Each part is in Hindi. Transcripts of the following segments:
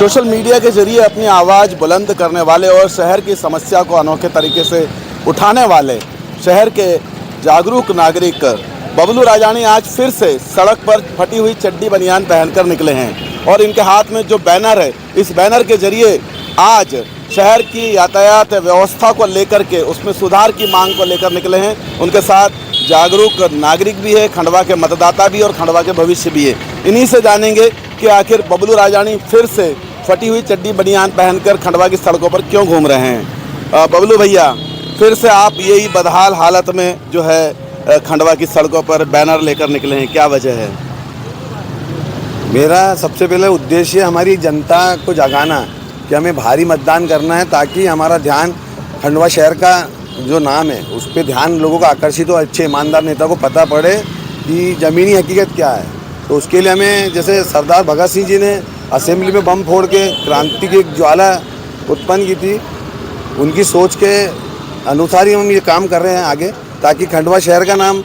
सोशल मीडिया के जरिए अपनी आवाज़ बुलंद करने वाले और शहर की समस्या को अनोखे तरीके से उठाने वाले शहर के जागरूक नागरिक बबलू राजानी आज फिर से सड़क पर फटी हुई चड्डी बनियान पहनकर निकले हैं और इनके हाथ में जो बैनर है, इस बैनर के जरिए आज शहर की यातायात व्यवस्था को लेकर के उसमें सुधार की मांग को लेकर निकले हैं। उनके साथ जागरूक नागरिक भी है, खंडवा के मतदाता भी और खंडवा के भविष्य भी है। इन्हीं से जानेंगे कि आखिर बबलू राजानी फिर से फटी हुई चड्डी बनियान पहनकर खंडवा की सड़कों पर क्यों घूम रहे हैं। बबलू भैया, फिर से आप यही बदहाल हालत में जो है खंडवा की सड़कों पर बैनर लेकर निकले हैं, क्या वजह है? मेरा सबसे पहले उद्देश्य हमारी जनता को जगाना कि हमें भारी मतदान करना है ताकि हमारा ध्यान खंडवा शहर का जो नाम है उस पर ध्यान लोगों का आकर्षित हो, अच्छे ईमानदार नेता को पता पड़े कि ज़मीनी हकीकत क्या है। तो उसके लिए हमें, जैसे सरदार भगत सिंह जी ने असेंबली में बम फोड़ के क्रांति की एक ज्वाला उत्पन्न की थी, उनकी सोच के अनुसार ही हम ये काम कर रहे हैं आगे, ताकि खंडवा शहर का नाम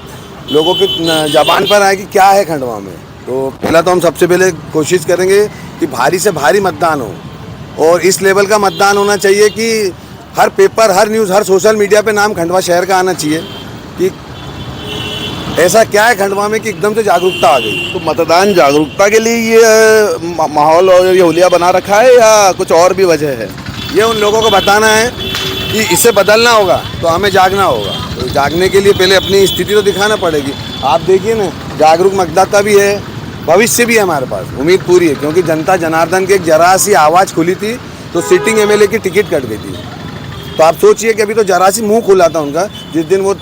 लोगों की ज़बान पर आए कि क्या है खंडवा में। तो पहला तो हम सबसे पहले कोशिश करेंगे कि भारी से भारी मतदान हो, और इस लेवल का मतदान होना चाहिए कि हर पेपर, हर न्यूज़, हर सोशल मीडिया पे नाम खंडवा शहर का आना चाहिए कि ऐसा क्या है खंडवा में कि एकदम से जागरूकता आ गई। तो मतदान जागरूकता के लिए ये माहौल और ये हुलिया बना रखा है या कुछ और भी वजह है? ये उन लोगों को बताना है कि इसे बदलना होगा तो हमें जागना होगा। तो जागने के लिए पहले अपनी स्थिति तो दिखाना पड़ेगी। आप देखिए ना, जागरूक मतदाता भी है, भविष्य भी है हमारे पास, उम्मीद पूरी है, क्योंकि जनता जनार्दन की एक जरा सी आवाज़ खुली थी तो सिटिंग एमएलए की टिकट कट गई थी। तो आप सोचिए कि अभी तो जरा सी मुंह खुला था उनका, जिस दिन वो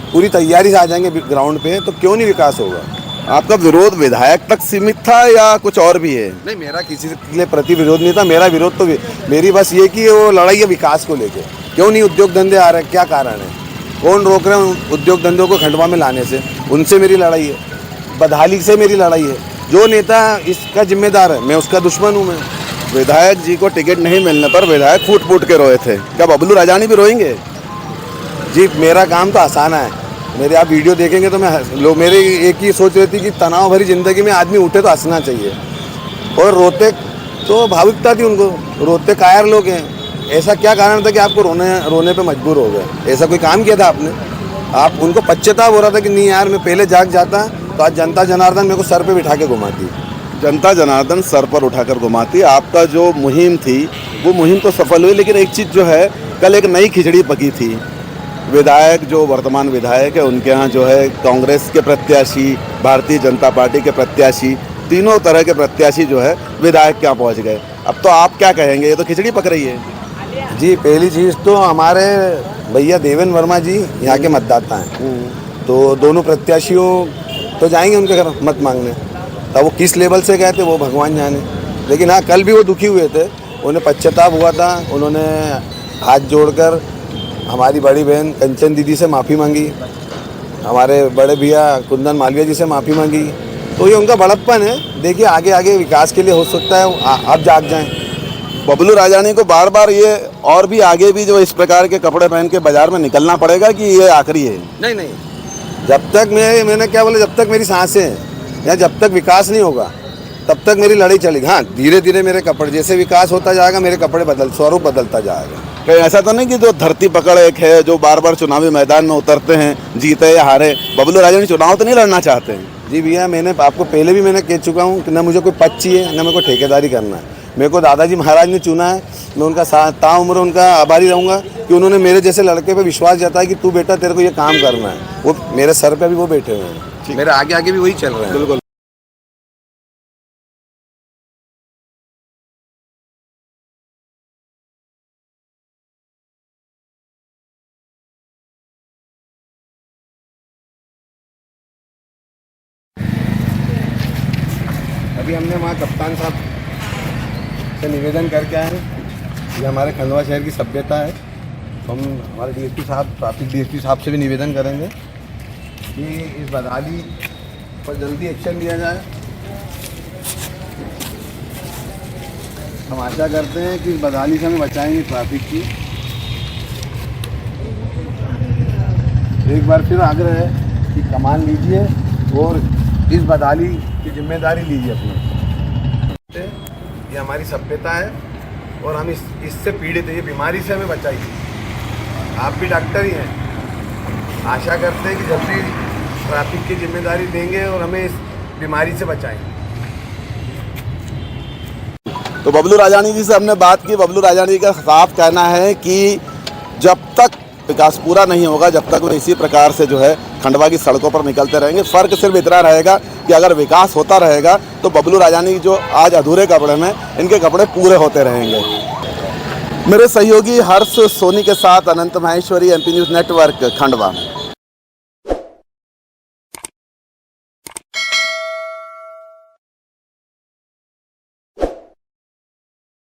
पूरी तैयारी से आ जाएंगे ग्राउंड पे तो क्यों नहीं विकास होगा। आपका विरोध विधायक तक सीमित था या कुछ और भी है? नहीं, मेरा किसी के लिए प्रति विरोध नहीं था। मेरा विरोध तो मेरी बस ये कि वो लड़ाई है विकास को लेके। क्यों नहीं उद्योग धंधे आ रहे हैं, क्या कारण है, कौन रोक रहे हैं उद्योग धंधों को खंडवा में लाने से? उनसे मेरी लड़ाई है, बदहाली से मेरी लड़ाई है। जो नेता इसका जिम्मेदार है, मैं उसका दुश्मन हूँ। मैं विधायक जी को टिकट नहीं मिलने पर विधायक फूट फूट के रोए थे, क्या बबलू राजानी भी रोएंगे? जी, मेरा काम तो आसान है। मेरे आप वीडियो देखेंगे तो मेरे एक ही सोच रहती कि तनाव भरी ज़िंदगी में आदमी उठे तो हंसना चाहिए, और रोते तो भावुकता थी उनको, रोते कायर लोग हैं। ऐसा क्या कारण था कि आपको रोने पे मजबूर हो गए? ऐसा कोई काम किया था आपने? आप उनको पश्चाताप हो रहा था कि नहीं यार, मैं पहले जाग जाता तो आज जनता जनार्दन मेरे को सर पे बिठा के घुमाती। जनता जनार्दन सर पर उठाकर घुमाती। आपका जो मुहिम थी वो मुहिम तो सफल हुई, लेकिन एक चीज़ जो है, कल एक नई खिचड़ी पकी थी। विधायक जो वर्तमान विधायक है उनके यहाँ जो है कांग्रेस के प्रत्याशी, भारतीय जनता पार्टी के प्रत्याशी, तीनों तरह के प्रत्याशी जो है विधायक के यहाँ पहुँच गए। अब तो आप क्या कहेंगे, ये तो खिचड़ी पक रही है। जी, पहली चीज़ तो हमारे भैया देवेंद्र वर्मा जी यहाँ के मतदाता हैं, तो दोनों प्रत्याशियों तो जाएंगे उनके घर मत मांगने। तब वो किस लेवल से गए थे वो भगवान जाने, लेकिन हाँ, कल भी वो दुखी हुए थे, उन्हें पश्चाताप हुआ था। उन्होंने हाथ जोड़कर हमारी बड़ी बहन कंचन दीदी से माफ़ी मांगी, हमारे बड़े भैया कुंदन मालविया जी से माफ़ी मांगी। तो ये उनका बड़प्पन है। देखिए आगे आगे विकास के लिए हो सकता है आप जाग जाएं। बबलू राजानी को बार बार ये और भी आगे भी जो इस प्रकार के कपड़े पहन के बाजार में निकलना पड़ेगा कि ये आखिरी है? नहीं, जब तक मैंने क्या बोला, जब तक मेरी सांसें हैं या जब तक विकास नहीं होगा तब तक मेरी लड़ाई चलेगी। हाँ, धीरे धीरे मेरे कपड़े, जैसे विकास होता जाएगा मेरे कपड़े स्वरूप बदलता जाएगा। कहीं ऐसा तो नहीं कि जो धरती पकड़ एक है, जो बार बार चुनावी मैदान में उतरते हैं, जीते या हारे, बबलू राजानी चुनाव तो नहीं लड़ना चाहते हैं? जी भैया, मैंने आपको पहले भी मैंने कह चुका हूँ कि ना मुझे कोई पद चाहिए, ना मेरे को ठेकेदारी करना है। मेरे को दादाजी महाराज ने चुना है, मैं उनका ताउम्र उनका आभारी रहूँगा कि उन्होंने मेरे जैसे लड़के पे विश्वास जताया कि तू बेटा तेरे को ये काम करना है। वो मेरे सर पे भी वो बैठे हुए हैं, मेरे आगे आगे भी वही चल रहे हैं। बिल्कुल। अभी हमने वहाँ कप्तान साहब से निवेदन करके आए हैं, ये हमारे खंडवा शहर की सभ्यता है। हम हमारे डीएसपी साहब, ट्रैफिक डीएसपी साहब से भी निवेदन करेंगे कि इस बदहाली पर जल्दी एक्शन लिया जाए। हम आशा करते हैं कि इस बदहाली से हमें बचाएंगे ट्रैफिक की। एक बार फिर आग्रह है कि कमान लीजिए और इस बदहाली की जिम्मेदारी लीजिए अपनी। ये हमारी सभ्यता है और हम इससे पीड़ित है, ये बीमारी से हमें बचाइए। आप भी डॉक्टर ही हैं, आशा करते हैं कि जल्दी ट्रैफिक की जिम्मेदारी देंगे और हमें इस बीमारी से बचाएंगे। तो बबलू राजानी जी से हमने बात की। बबलू राजानी का साफ कहना है कि जब तक विकास पूरा नहीं होगा, जब तक वो इसी प्रकार से जो है खंडवा की सड़कों पर निकलते रहेंगे। फ़र्क सिर्फ इतना रहेगा कि अगर विकास होता रहेगा तो बबलू राजानी जो आज अधूरे कपड़े में, इनके कपड़े पूरे होते रहेंगे। मेरे सहयोगी हर्ष सोनी के साथ Anant Maheshwari, MP news network, Khandwa.